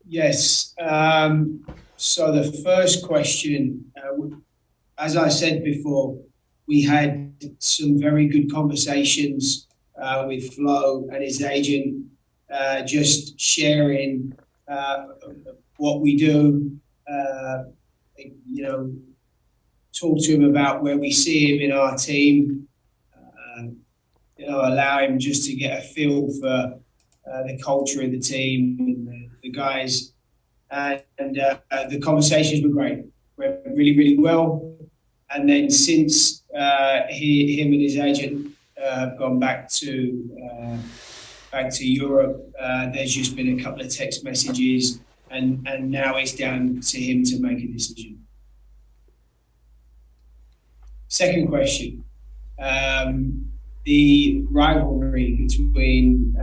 Yes. So the first question, as I said before, we had some very good conversations with Flo and his agent, just sharing uh, what we do. Uh, you know, talk to him about where we see him in our team. Uh, allow him just to get a feel for the culture of the team and the guys. And the conversations were great, went really, really well. And then since him and his agent have gone back to Europe, there's just been a couple of text messages, and now it's down to him to make a decision. Second question. The rivalry between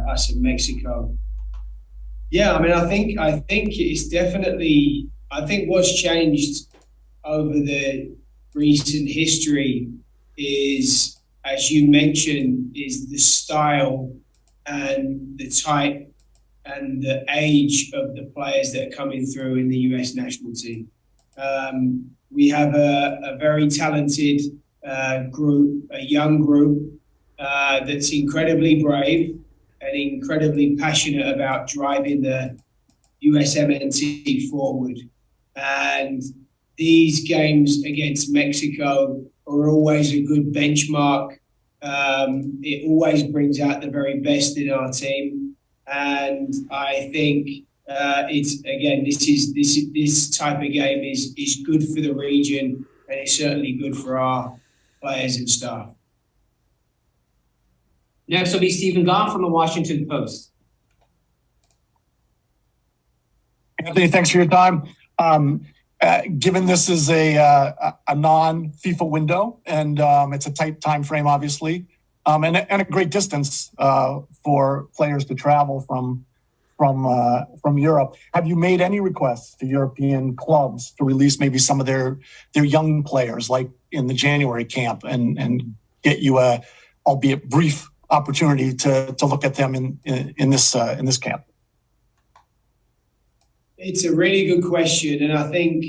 us and Mexico. Yeah, I mean, I think it's definitely. I think what's changed over the recent history is, as you mentioned, is the style and the type and the age of the players that are coming through in the US national team. We have a very talented group, a young group that's incredibly brave and incredibly passionate about driving the USMNT forward. And these games against Mexico are always a good benchmark. It always brings out the very best in our team, and I think it's again this type of game is good for the region, and it's certainly good for our players and staff. Next will be Stephen Goff from the Washington Post. Anthony, thanks for your time. Given this is a non-FIFA window and it's a tight time frame, obviously, and a great distance for players to travel from Europe, have you made any requests to European clubs to release maybe some of their young players, like in the January camp, and get you a, albeit brief, opportunity to look at them in this camp? It's a really good question, and I think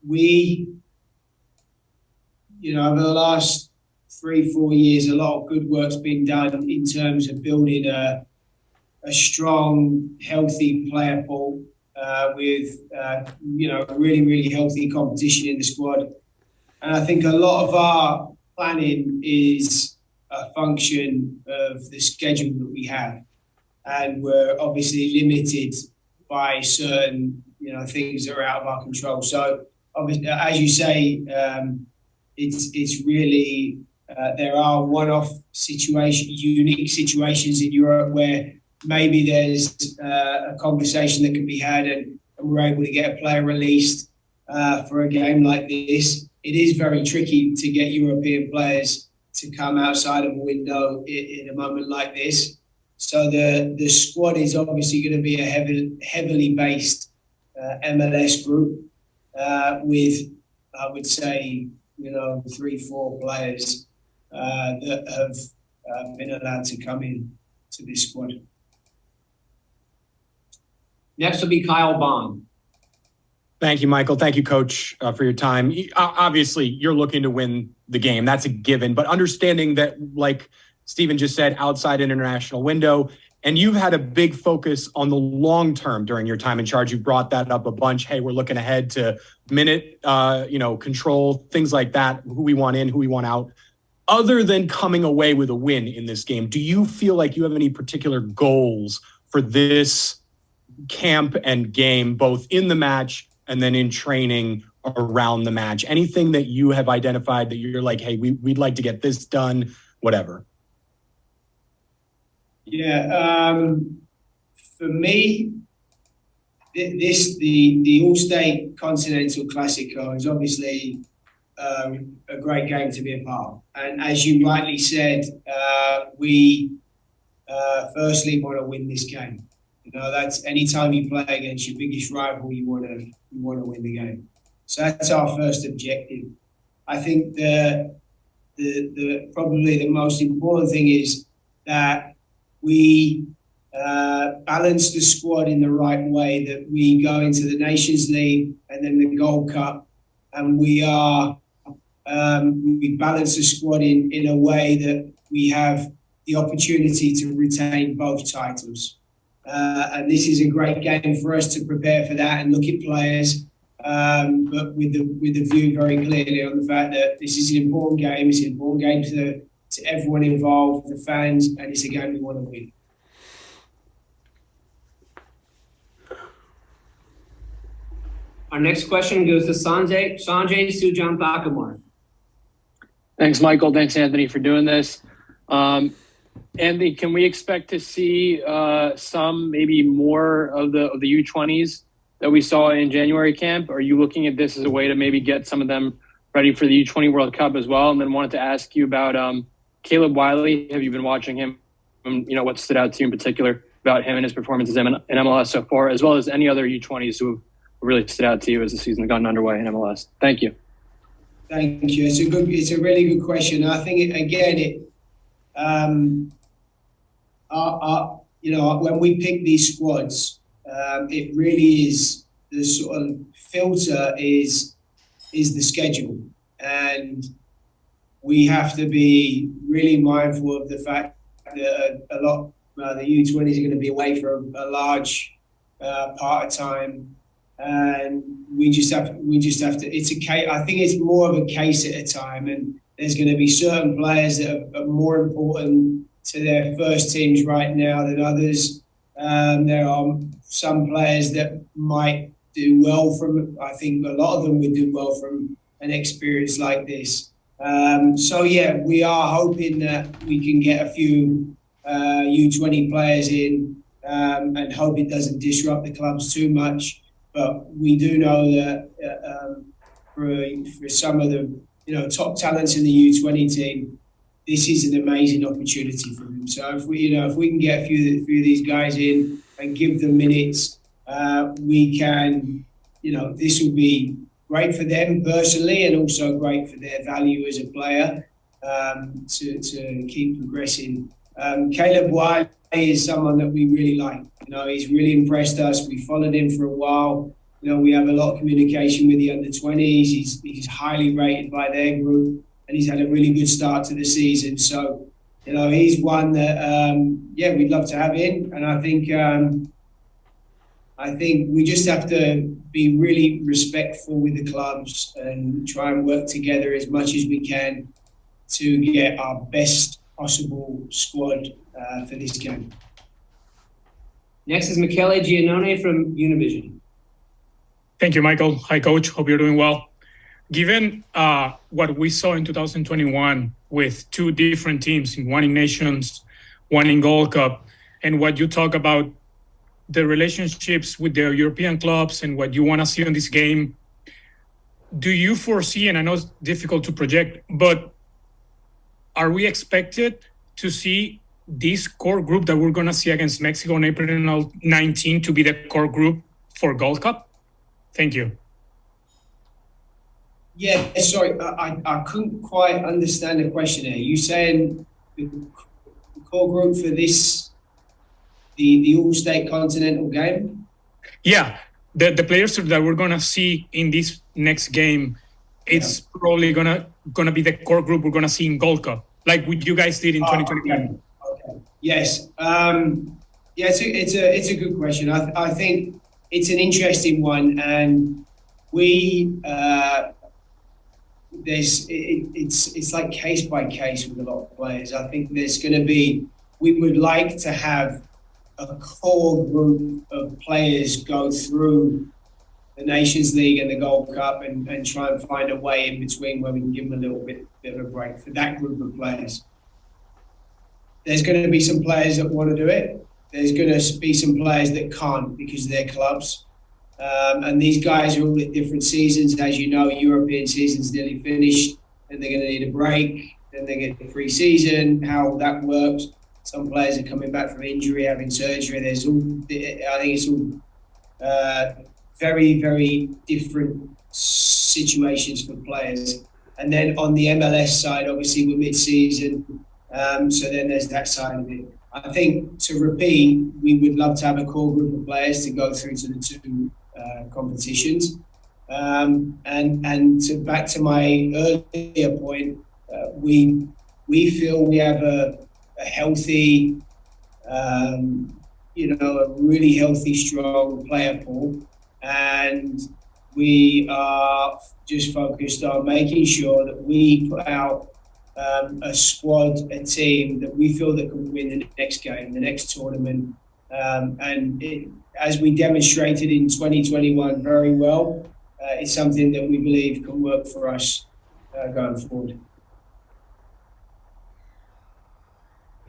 we, over the last 3-4 years, a lot of good work's been done in terms of building a strong, healthy player pool with really, really healthy competition in the squad. And I think a lot of our planning is a function of the schedule that we have, and we're obviously limited by certain things that are out of our control. So obviously, as you say, it's really there are one-off unique situations in Europe where maybe there's a conversation that can be had, and we're able to get a player released for a game like this. It is very tricky to get European players to come outside of a window in a moment like this. So the squad is obviously going to be a heavily based MLS group with, I would say, 3-4 players that have been allowed to come in to this squad. Next will be Kyle Bond. Thank you, Michael. Thank you, Coach, for your time. Obviously, you're looking to win the game. That's a given. But understanding that, like Stephen just said, outside international window, and you've had a big focus on the long term during your time in charge. You brought that up a bunch. Hey, we're looking ahead to minute, control, things like that, who we want in, who we want out. Other than coming away with a win in this game, do you feel like you have any particular goals for this camp and game, both in the match and then in training around the match? Anything that you have identified that you're like, hey, we'd like to get this done, whatever? Yeah, for me, the All-State Continental Classico is obviously a great game to be a part of. And as you rightly said, we firstly want to win this game. That's anytime you play against your biggest rival, you want to win the game. So that's our first objective. I think the probably the most important thing is that we balance the squad in the right way, that we go into the Nations League and then the Gold Cup, and we balance the squad in a way that we have the opportunity to retain both titles. And this is a great game for us to prepare for that and look at players, but with the view very clearly on the fact that this is an important game. It's an important game to everyone involved, the fans, and it's a game we want to win. Our next question goes to Sanjay Sujan Thakumar. Thanks, Michael. Thanks, Anthony, for doing this. Anthony, can we expect to see some, maybe more of the U20s that we saw in January camp? Are you looking at this as a way to maybe get some of them ready for the U20 World Cup as well? And then wanted to ask you about Caleb Wiley. Have you been watching him? What stood out to you in particular about him and his performances in MLS so far, as well as any other U20s who have really stood out to you as the season has gotten underway in MLS? Thank you. Thank you. It's a really good question. I think when we pick these squads, it really is the sort of filter is the schedule, and we have to be really mindful of the fact that a lot the U20s are going to be away for a large part of time. And we just have to, it's a case, I think it's more of a case at a time, and there's going to be certain players that are more important to their first teams right now than others. There are some players that might do well from, I think a lot of them would do well from an experience like this. We are hoping that we can get a few U20 players in, and hope it doesn't disrupt the clubs too much. But we do know that for some of the top talents in the U20 team, this is an amazing opportunity for them. So if we can get a few of these guys in and give them minutes, we can. This will be great for them personally, and also great for their value as a player to keep progressing. Caleb Wiley is someone that we really like. He's really impressed us. We followed him for a while. We have a lot of communication with the under-20s. He's highly rated by their group, and he's had a really good start to the season. So, he's one that, we'd love to have in. And I think we just have to be really respectful with the clubs and try and work together as much as we can to get our best possible squad for this game. Next is Michele Giannone from Univision. Thank you, Michael. Hi, Coach. Hope you're doing well. Given what we saw in 2021 with two different teams, one in Nations, one in Gold Cup, and what you talk about the relationships with the European clubs and what you want to see in this game, do you foresee, and I know it's difficult to project, but are we expected to see this core group that we're going to see against Mexico on April 19 to be the core group for Gold Cup? Thank you. Yeah, sorry, I couldn't quite understand the question here. You saying the core group for this, the All-State Continental game? Yeah, the players that we're gonna see in this next game, it's probably gonna be the core group we're gonna see in Gold Cup, like what you guys did in 2021. Okay. Yes. It's a good question. I think it's an interesting one, and it's like case by case with a lot of players. I think we would like to have a core group of players go through the Nations League and the Gold Cup and try and find a way in between where we can give them a little bit of a break for that group of players. There's going to be some players that want to do it. There's going to be some players that can't because of their clubs. And these guys are all at different seasons. As you know, European season's nearly finished, and they're going to need a break. Then they get the pre-season, how that works. Some players are coming back from injury, having surgery. I think it's all very, very different situations for players. And then on the MLS side, obviously we're mid-season, so then there's that side of it. I think to repeat, we would love to have a core group of players to go through to the two competitions. And to back to my earlier point, we feel we have a healthy, a really healthy, strong player pool, and we are just focused on making sure that we put out a squad, a team that we feel that can win the next game, the next tournament, as we demonstrated in 2021 very well. It's something that we believe can work for us going forward.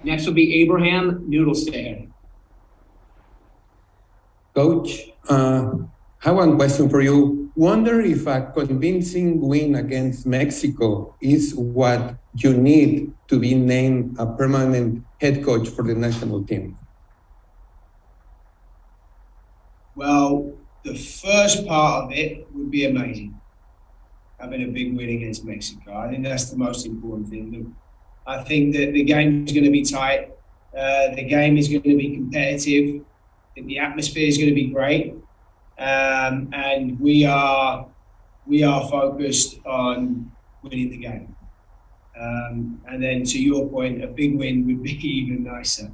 Next will be Abraham Noodlestair. Coach, I have one question for you. Wonder if a convincing win against Mexico is what you need to be named a permanent head coach for the national team? Well, the first part of it would be amazing. Having a big win against Mexico. I think that's the most important thing. I think that the game is going to be tight. The game is going to be competitive. I think the atmosphere is going to be great. And we are focused on winning the game. And then to your point, a big win would be even nicer.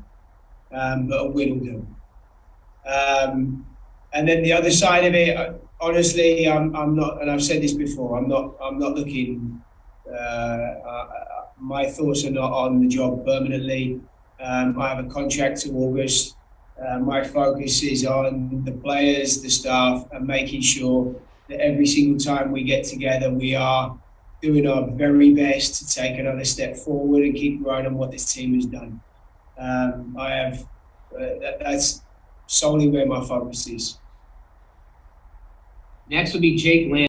But a win will do. And then the other side of it, honestly, I'm not, and I've said this before, I'm not looking, my thoughts are not on the job permanently. I have a contract to August. My focus is on the players, the staff, and making sure that every single time we get together, we are doing our very best to take another step forward and keep growing on what this team has done. That's solely where my focus is. Next will be Jake Land.